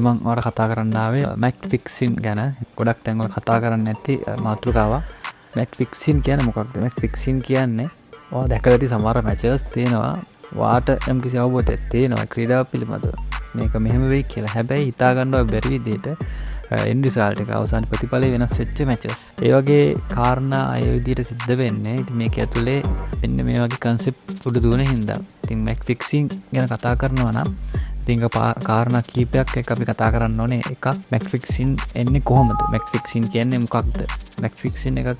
මම ඔයාලට කතා කරන්න ආවේ මැච් ෆික්සින් ගැන. ගොඩක් තැන්වල කතා කරන්නේ නැති මාතෘකාවක්. මැච් ෆික්සින් කියන්නේ මොකක්ද? මැච් ෆික්සින් කියන්නේ ඔයා දැකලා ඇති සමහර මැචස් තියෙනවා. වාට යම්කිසි අවබෝධයක් තියෙනවා ක්‍රීඩාව පිළිබඳව. මේක මෙහෙම වෙයි කියලා. හැබැයි හිතා ගන්නව බැරි විදිහට එන්ඩ් රිසල්ට් එක අවසාන ප්‍රතිඵලය වෙනස් වෙච්ච මැචස්. ඒ වගේ කාරණා අය විදිහට සිද්ධ වෙන්නේ. ඉතින් මේක ඇතුලේ මෙන්න මේ වගේ කන්සෙප්ට් උඩ දුවන හින්දා. ඉතින් මැච් ෆික්සින් ගැන කතා කරනවා නම් ඉතින් කාරණා කීපයක් එක්ක අපි කතා කරන්න ඕනේ. එකක් මැච් ෆික්සින් එන්නේ කොහොමද? මැච් ෆික්සින් කියන්නේ මොකක්ද? මැච් ෆික්සින් එක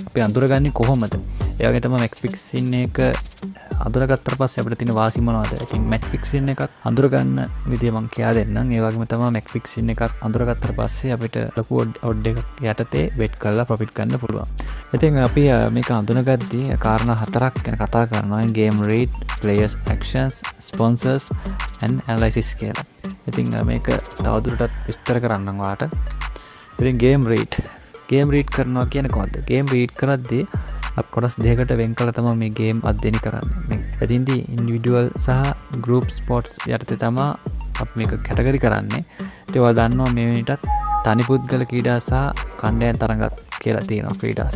අපි අඳුරගන්නේ කොහොමද? ඒ වගේ තමයි මැච් ෆික්සින් එක අඳුරගත්තට පස්සේ අපිට තියෙන වාසි මොනවද? ඉතින් මැච් ෆික්සින් එකක් අඳුරගන්න විදිය මම කියා දෙන්නම්. ඒ වගේම තමයි මැච් ෆික්සින් එකක් අඳුරගත්තට පස්සේ අපිට ලොකු ඔඩ් එකක් යටතේ බෙට් කරලා ප්‍රොෆිට් ගන්න පුළුවන්. ඉතින් අපි මේක අඳුනගද්දී කාරණා හතරක් ගැන කතා කරනවා. Game rate, players actions, sponsors and analysis කියලා. ඉතින් මේක තවදුරටත් විස්තර කරන්නම් ඔයාලට. ඉතින් ගේම් රේට් කරනවා කියන්නේ කොහොමද? ගේම් රේට් කරද්දී අපි කොටස් දෙකකට වෙන් කළා තමයි මේ ගේම් අධ්‍යයනය කරන්නේ. මේ එදින්දී ඉන්ඩිවිඩුවල් සහ ගෲප් ස්පෝර්ට්ස් යටතේ තමයි අපි මේක කැටගරි කරන්නේ. ඉතින් ඔයාලා දන්නවා මේ වෙනිටත් තනි පුද්ගල ක්‍රීඩා සහ කණ්ඩායම් තරඟ කියලා තියෙනවා ක්‍රීඩා.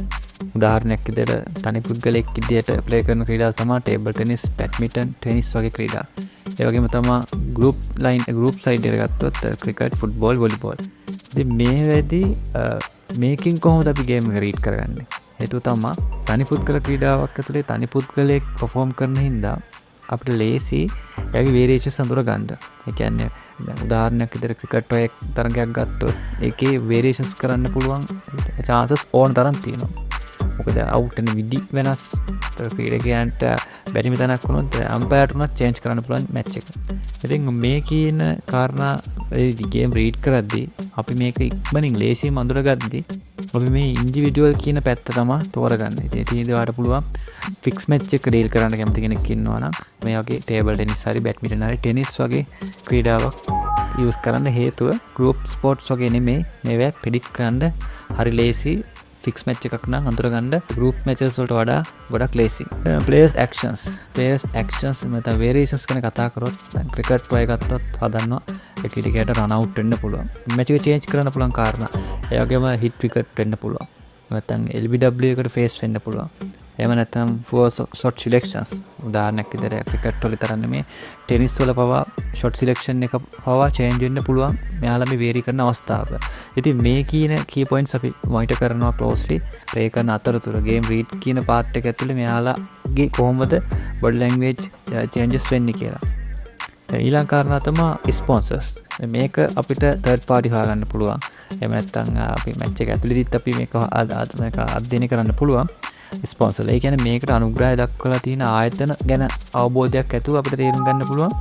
උදාහරණයක් විදිහට තනි පුද්ගලෙක් විදිහට ප්ලේ කරන ක්‍රීඩා තමයි ටේබල් ටෙනිස්, බැඩ්මින්ටන්, ටෙනිස් වගේ ක්‍රීඩා. ඒ වගේම තමයි ගෲප් සයිඩ් එක ගත්තොත් ක්‍රිකට්, ෆුට්බෝල්, වොලිබෝල්. ඉතින් මේ වෙද්දී මේකින් කොහොමද අපි ගේම් එක රීඩ් කරගන්නේ? හේතුව තමයි තනි පුද්ගල ක්‍රීඩාවක් ඇතුලේ තනි පුද්ගලයෙක් පර්ෆෝම් කරන හින්දා අපිට ලේසි එයාගේ වේරියේෂන්ස් අඳුර ගන්න. ඒ කියන්නේ උදාහරණයක් විදිහට ක්‍රිකට් වගේ තරගයක් ගත්තොත් ඒකේ වේරියේෂන්ස් කරන්න පුළුවන් chances ඕන තරම් තියෙනවා. මොකද අවුට් වෙන විදි වෙනස්. ක්‍රීඩකයන්ට බැරි මිතනක් වුණොත් අම්පයර්ට උනත් චේන්ජ් කරන්න පුළුවන් මැච් එක. ඉතින් මේ කියන කාරණා ගේම් රීඩ් කරද්දී අපි මේක ඉක්මනින් ලේසියෙන් අඳුරගද්දී අපි මේ ඉන්ඩිවිඩුවල් කියන පැත්ත තමයි තෝරගන්නේ. ඉතින් ඒකේ වාට පුළුවන් ෆික්ස් මැච් එක ඩීල් කරන්න කැමති කෙනෙක් ඉන්නවා නම් මේ වගේ ටේබල් ටෙනිස් හරි බැඩ්මින්ටන් හරි ටෙනිස් වගේ ක්‍රීඩාවක් යූස් කරන්න හේතුව ගෲප් ස්පෝර්ට්ස් වගේ නෙමෙයි මේවා ප්‍රෙඩික්ට් කරන්න හරි ලේසි. ෆික්ස් මැච් එකක් නම් අඳුරගන්න ගෲප් මැචස් වලට වඩා ගොඩක් ලේසි. players actions නැත්නම් variations ගැන කතා කරොත් දැන් ක්‍රිකට් වගේ ගත්තොත් හදන්නවා එක ටිකකට රන් අවුට් වෙන්න පුළුවන්. මැච් එක චේන්ජ් කරන්න පුළුවන් කාරණා. ඒ වගේම හිට් විකට් වෙන්න පුළුවන්. නැත්නම් LBW එකට ෆේස් වෙන්න පුළුවන්. එහෙම නැත්නම් four shot selections උදාහරණයක් විදිහට ක්‍රිකට් වල තරන්නේ මේ ටෙනිස් වල පවා shot selection එක පවා change වෙන්න පුළුවන් මෙයාලා මේ vary කරන අවස්ථාවක. ඉතින් මේ කියන key points අපි monitor කරනවා closely play කරන අතරතුර game read කියන part එක ඇතුලේ මෙයාලාගේ කොහොමද body language changes වෙන්නේ කියලා. ඊළඟ කාරණා තමයි sponsors. මේක අපිට third party හොයාගන්න පුළුවන්. එහෙම නැත්නම් අපි match එක ඇතුළේදීත් අපි මේක අධ්‍යයනය කරන්න පුළුවන්. ස්පොන්සර්. ඒ කියන්නේ මේකට අනුග්‍රහය දක්වලා තියෙන ආයතන ගැන අවබෝධයක් ඇතුව අපිට තේරුම් ගන්න පුළුවන්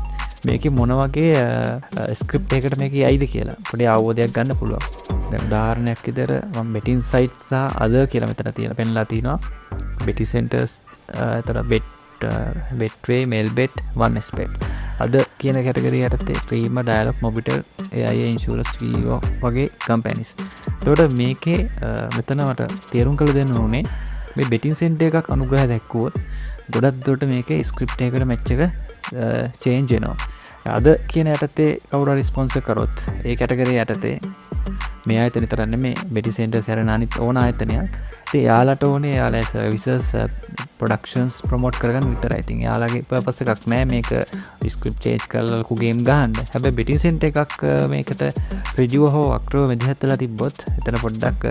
මේකේ මොන වගේ ස්ක්‍රිප්ට් එකකට මේක යයිද කියලා. පොඩි අවබෝධයක් ගන්න පුළුවන්. දැන් උදාහරණයක් විදිහට මම betting sites සහ other කියලා මෙතන තියෙන පෙන්ලා තිනවා. betting centers අතර betway, mailbet, onexbet. other කියන කැටගරිය යටතේ Prima, Dialog, Mobitel, AIA Insurance, Vivo වගේ companies. එතකොට මේකේ මෙතන මට තේරුම් කරලා දෙන්න ඕනේ මේ බෙටින් සෙන්ටර් එකක් අනුග්‍රහය දැක්වුවොත් ගොඩක් දුරට මේකේ ස්ක්‍රිප්ට් එකකට මැච් එක චේන්ජ් වෙනවා. අද කියන යටතේ කවුරු හරි ස්පොන්සර් කරොත් ඒ කැටගරිය යටතේ මේ ආයතන විතර නෙමෙයි බෙටින් සෙන්ටර්ස් හැරෙන අනිත් ඕන ආයතනයක්. ඉතින් යාලට ඕනේ යාලේ සර්විසස් ප්‍රොඩක්ෂන්ස් ප්‍රොමෝට් කරගන්න විතරයි. ඉතින් යාලගේ පර්පස් එකක් නෑ මේක ස්ක්‍රිප්ට් චේන්ජ් කරලා ලොකු ගේම් ගහන්න. හැබැයි බෙටින් සෙන්ටර් එකක් මේකට ඍජුව හෝ අක්‍රව මෙදිහත්ලා තිබ්බොත් එතන පොඩ්ඩක්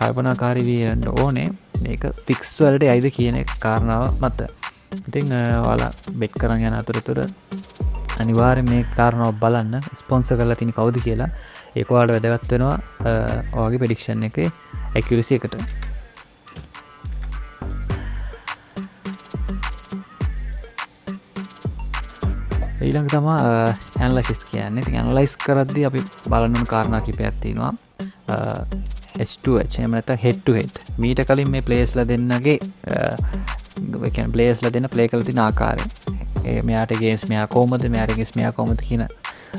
කල්පනාකාරී වෙන්න ඕනේ. මේක ෆික්ස් වලට යයිද කියන කාරණාව මත. ඉතින් ඔයාලා බෙට් කරන් යන අතරතුර අනිවාර්යයෙන් මේ කාරණාව බලන්න ස්පොන්සර් කරලා තියෙන කවුද කියලා. ඒක ඔයාලට වැදගත් වෙනවා ඔයාගේ ප්‍රෙඩික්ෂන් එකේ ඇකියුරසි එකට. ඊළඟ තමයි ඇනලයිසිස් කියන්නේ. ඉතින් ඇනලයිස් කරද්දී අපි බලන්න ඕන කාරණා කිහිපයක් තියෙනවා. H2H එහෙම නැත්නම් head to head. මීට කලින් මේ ප්ලේයර්ස්ලා දෙන්නගේ ඒ කියන්නේ ප්ලේයර්ස්ලා දෙන්න ප්ලේ කරලා තියෙන ආකාරය. මෙයාට ගේම්ස් මෙයා කොහමද මෙයාට ගේම්ස් මෙයා කොහමද කියන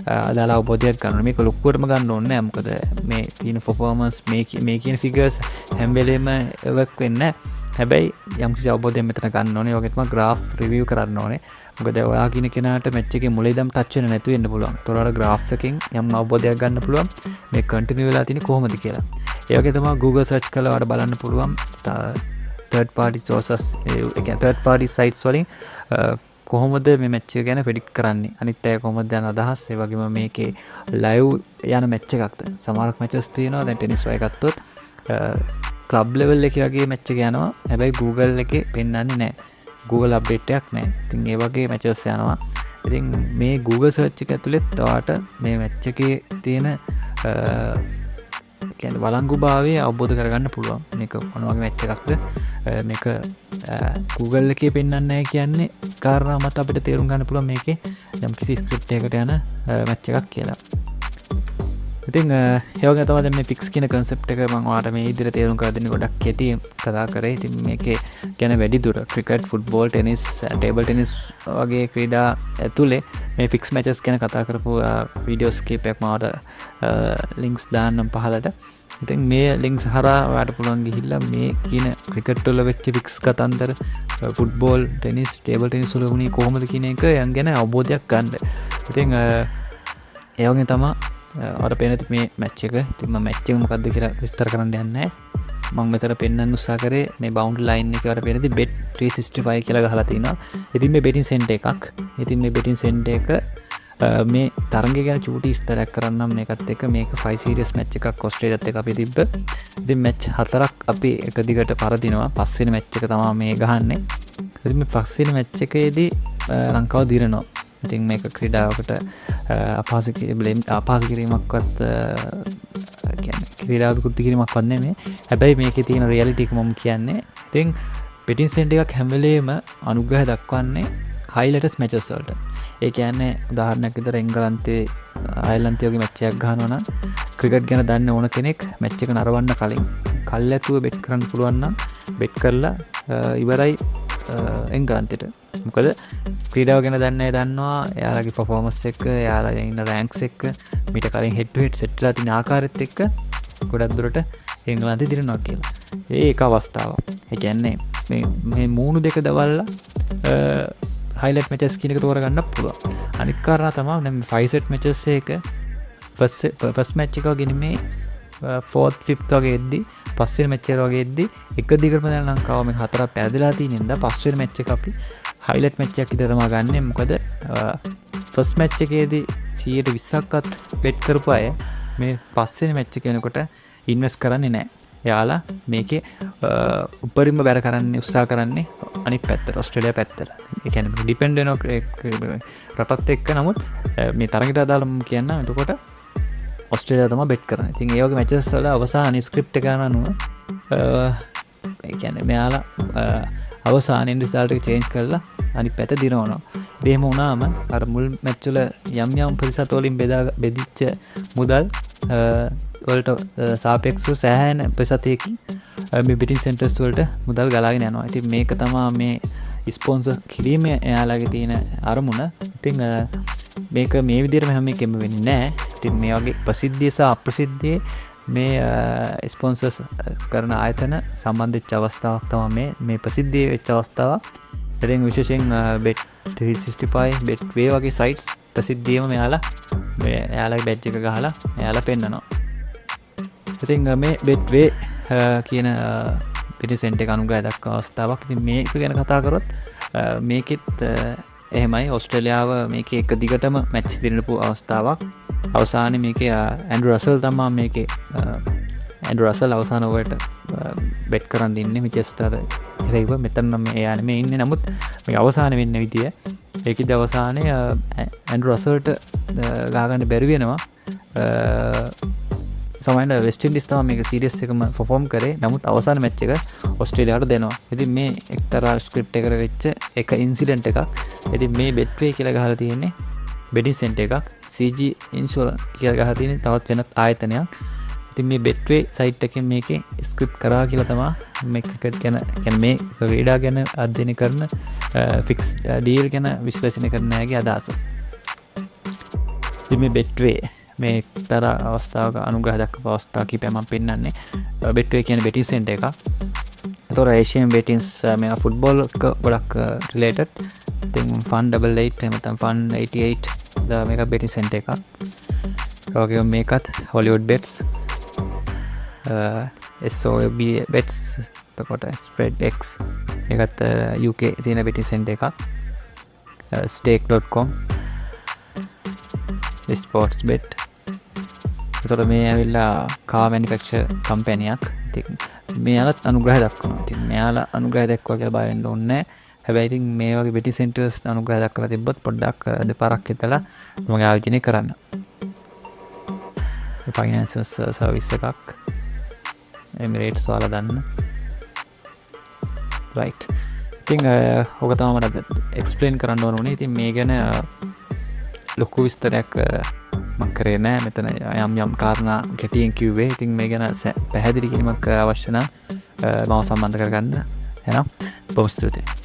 අදාළ අවබෝධයක් ගන්න. මේක ලොකුවටම ගන්න ඕනේ නැහැ. මොකද මේ තියෙන performance මේ කියන figures හැම වෙලේම work වෙන්නේ නැහැ. හැබැයි යම්කිසි අවබෝධයක් මෙතන ගන්න ඕනේ. ඔයගෙත් මම graph review කරන්න ඕනේ. මොකද ඔයා කියන කෙනාට මැච් එකේ මුල ඉඳන් ටච් වෙන්න නැතු වෙන්න පුළුවන්. ඒතකොට ග්‍රාෆ් එකෙන් යම් අවබෝධයක් ගන්න පුළුවන් මේ කන්ටිනියු වෙලා තියෙන්නේ කොහොමද කියලා. ඒ වගේ තමයි Google search කරලා ඔයාලට බලන්න පුළුවන් third party sources ඒ කියන්නේ third party sites වලින් කොහොමද මේ මැච් එක ගැන ප්‍රෙඩික්ට් කරන්නේ. අනිත් අය කොහොමද යන අදහස්. ඒ වගේම මේකේ ලයිව් යන මැච් එකක්ද. සමහරක් මැචස් තියෙනවා. දැන් ටෙනිස් වගේ ගත්තොත් ක්ලබ් ලෙවල් එකේ වගේ මැච් එක යනවා. හැබැයි Google එකේ පෙන්වන්නේ නැහැ. Google අප්ඩේට් එකක් නැහැ. ඉතින් ඒ වගේ මැචස් යනවා. ඉතින් මේ Google search එක ඇතුළෙත් ඔයාට මේ මැච් එකේ තියෙන කියන්නේ වළංගුභාවය අවබෝධ කරගන්න පුළුවන්. මේක මොන වගේ මැච් එකක්ද? මේක Google එකේ පෙන්වන්නේ නැහැ කියන්නේ කාරණා මත අපිට තේරුම් ගන්න පුළුවන් මේකේ යම් කිසි ස්ක්‍රිප්ට් එකකට යන මැච් එකක් කියලා. ඉතින් ඒ වගේ තමයි දැන් මේ ෆික්ස් කියන concept එක මම ඔයාලට මේ විදිහට තේරුම් කරලා දෙන්න ගොඩක් කෙටි කතා කරේ. ඉතින් මේකේ කියන්නේ වැඩි දුර cricket, football, tennis, table tennis වගේ ක්‍රීඩා ඇතුලේ මේ ෆික්ස් මැචස් ගැන කතා කරපු වීඩියෝස් කීපයක් මම ඔයාලට ලින්ක්ස් දාන්නම් පහලට. ඉතින් මේ ලින්ක්ස් හරහා ඔයාලට පුළුවන් ගිහිල්ලා මේ කියන ක්‍රිකට් වල වෙච්ච ෆික්ස් කතන්දර, ෆුට්බෝල්, ටෙනිස්, ටේබල් ටෙනිස් වල වුණේ කොහොමද කියන එක යන් ගැන අවබෝධයක් ගන්න. ඉතින් ඒ වගේ තමයි ඔයාලට පේන මේ මැච් එක. ඉතින් මම මැච් එක මොකද්ද කියලා විස්තර කරන්න යන්නේ නැහැ. මම මෙතන පෙන්වන්න උත්සාහ කරේ මේ බවුන්ඩරි ලයින් එකේ වල පේනදී bet 365 කියලා ගහලා තිනවා. ඉතින් මේ betting center එකක්. ඉතින් මේ betting center එක මේ තරංගය ගැන චූටි විස්තරයක් කරන්නම් මේකත් එක්ක. මේක 5 සීරීස් මැච් එකක් ඔස්ට්‍රේලියාත් එක්ක අපි තිබ්බ. ඉතින් මැච් 4ක් අපි එක දිගට පරදිනවා. පස්වෙනි මැච් එක තමයි මේ ගහන්නේ. ඉතින් මේ පස්වෙනි මැච් එකේදී ලංකාව දිරනවා. ඉතින් මේක ක්‍රීඩාවකට අපහාස කිරීමක්වත් ක්‍රීඩාව විකෘති කිරීමක්වත් නෙමෙයි. හැබැයි මේකේ තියෙන රියැලිටි එක මම කියන්නේ. ඉතින් betting center එකක් හැම වෙලේම අනුග්‍රහය දක්වන්නේ highlights matches වලට. ඒ කියන්නේ උදාහරණයක් විදිහට එංගලන්තයේ අයර්ලන්තයේ වගේ මැච් එකක් ගහනවා නම් ක්‍රිකට් ගැන දන්න ඕන කෙනෙක් මැච් එක නරවන්න කලින් කල්ැතුව බෙට් කරන්න පුළුවන් නම් බෙට් කරලා ඉවරයි එංගලන්තයට. මොකද ක්‍රීඩාව ගැන දන්නේ දන්නවා එයාලගේ පර්ෆෝමන්ස් එක, එයාලා ඉන්න රෑන්ක්ස් එක, මීට කලින් හෙඩ් ටු හෙඩ් සෙට් වෙලා තියෙන ආකාරයත් එක්ක ගොඩක් දුරට එංගලන්තේ දිරනවා කියලා. ඒක අවස්ථාවක්. ඒ කියන්නේ මේ මූණු දෙක දවල්ලා highlight matches කියන එක තෝරගන්න පුළුවන්. අනිත් කාරණා තමයි දැන් 5 set matches එක first match එක වගේ නෙමෙයි 4th 5th වගේ එද්දි පස්වෙනි match එක වගේ එද්දි එක දිගටම දැන් ලංකාව මේ හතරක් පැදලා තියෙන ඉඳලා පස්වෙනි match එක අපි highlight match එකක් විතර තමයි ගන්නෙ. මොකද first match එකේදී 120ක්වත් bet කරපු අය මේ පස්වෙනි match එක වෙනකොට invest කරන්නේ නැහැ. යාලා මේකේ උපරිම බැර කරන්න උත්සාහ කරන්නේ අනිත් පැත්තට, ඔස්ට්‍රේලියා පැත්තට. ඒ කියන්නේ ඩිපෙන්ඩ් වෙන රටත් එක්ක. නමුත් මේ තරගයට අදාළව කියන්න එතකොට ඔස්ට්‍රේලියාව තමයි බෙට් කරන්නේ. ඉතින් ඒ වගේ මැචස් වල අවසාන ස්ක්‍රිප්ට් එක අනුව ඒ කියන්නේ මෙයාලා අවසානයේ රිසල්ට් එක චේන්ජ් කරලා අනිත් පැත්ත දිනවනවා. එහෙම වුණාම අර මුල් මැච් වල යම් ප්‍රතිශත වලින් බෙදිච්ච මුදල් වලට සාපේක්ෂව සෑහෙන ප්‍රතිශතයකින් මේ betting centers වලට මුදල් ගලාගෙන යනවා. ඉතින් මේක තමයි මේ ස්පොන්සර් කිරීම එයාලගේ තියෙන අරමුණ. ඉතින් මේක මේ විදිහටම හැම එකෙම වෙන්නේ නැහැ. ඉතින් මේ වගේ ප්‍රසිද්ධිය සහ අප්‍රසිද්ධියේ මේ ස්පොන්සර්ස් කරන ආයතන සම්බන්ධ වෙච්ච අවස්ථාවක් තමයි මේ ප්‍රසිද්ධිය වෙච්ච අවස්ථාව. ඉතින් විශේෂයෙන් bet 365 betway වගේ sites ප්‍රසිද්ධියම එයාලගේ බැච් එක ගහලා එයාලා පෙන්නනවා. ඉතින් මේ betway කියන betting center එක අනුග්‍රහය දක්වන අවස්ථාවක්. ඉතින් මේක ගැන කතා කරොත් මේකෙත් එහෙමයි. ඔස්ට්‍රේලියාව මේකේ එක දිගටම මැච් දිනපු අවස්ථාවක්. අවසානයේ මේකේ ඇන්ඩ්‍රු රසල් තමයි මේකේ ඇන්ඩ්‍රු රසල් අවසාන ඕවරට බෙට් කරන් ඉන්නේ මිචෙස්ටර් එරෙහිව. මෙතන නම් එයා නෙමෙයි ඉන්නේ. නමුත් මේ අවසානයේ වෙන්න විදිය ඒකෙද අවසානයේ ඇන්ඩ්‍රු රසල්ට ගහගන්න බැරි වෙනවා. සමහරවිට වෙස්ට් ඉන්ඩීස් තමයි මේක සීරීස් එකම පර්ෆෝම් කරේ. නමුත් අවසාන මැච් එක ඔස්ට්‍රේලියාවට දෙනවා. ඉතින් මේ එක්තරා ස්ක්‍රිප්ට් එකකට වෙච්ච එක ඉන්සිඩන්ට් එකක්. ඉතින් මේ betway කියලා ගහලා තියෙන්නේ betting center එකක්. CG Insurance කියලා ගහලා තියෙන්නේ තවත් වෙනත් ආයතනයක්. ඉතින් මේ betway site එකෙන් මේකේ ස්ක්‍රිප්ට් කරා කියලා තමයි මේ ක්‍රිකට් ගැන කියන්නේ මේ ක්‍රීඩා ගැන අධ්‍යයනය කරන ෆික්ස් ඩීල් ගැන විශ්ලේෂණය කරන අයගේ අදහස. ඉතින් මේ betway මේ එක්තරා අවස්ථාවක අනුග්‍රහ දක්වපු අවස්ථා කිහිපයක් මම පෙන්නන්නේ. betway කියන්නේ betting center එකක්. ඒතොර ඒෂියන් bettings මේ ෆුට්බෝල් එක ගොඩක් රිලේටඩ්. ඉතින් ෆන් 88 එහෙම නැත්නම් ෆන් 88 මේක බෙටින් සෙන්ටර් එකක්. ඒ වගේම මේකත් හොලිවුඩ් බෙට්ස් SOB bets එතකොට spread x ඒකත් UK තියෙන බෙටින් සෙන්ටර් එකක්. stake.com sports bet. එතකොට මේ ඇවිල්ලා car manufacture කම්පැනියක්. ඉතින් මෙයාලත් අනුග්‍රහය දක්වනවා. ඉතින් මෙයාලා අනුග්‍රහය දක්වනවා කියලා බය වෙන්න ඕනේ නැහැ. හැබැයි ඉතින් මේ වගේ බෙටින් සෙන්ටර්ස් අනුග්‍රහය දක්වලා තිබ්බොත් පොඩ්ඩක් දෙපාරක් හිතලා මගේ ආයෝජනය කරන්න. ෆයිනෑන්ෂල් සර්විස් එකක් එමිරේට්ස් වල දාන්න. රයිට්. ඉතින් ඔක තමයි මට එක්ස්ප්ලেইন කරන්න ඕන උනේ. ඉතින් මේ ගැන ලොකු විස්තරයක් මම කරේ නෑ. මෙතන යම් කාරණා ගැටියෙන් කිව්වේ. ඉතින් මේ ගැන පැහැදිලි කිරීමක් අවශ්‍ය නම් මම සම්බන්ධ කරගන්න. එහෙනම් බොහොම ස්තුතියි.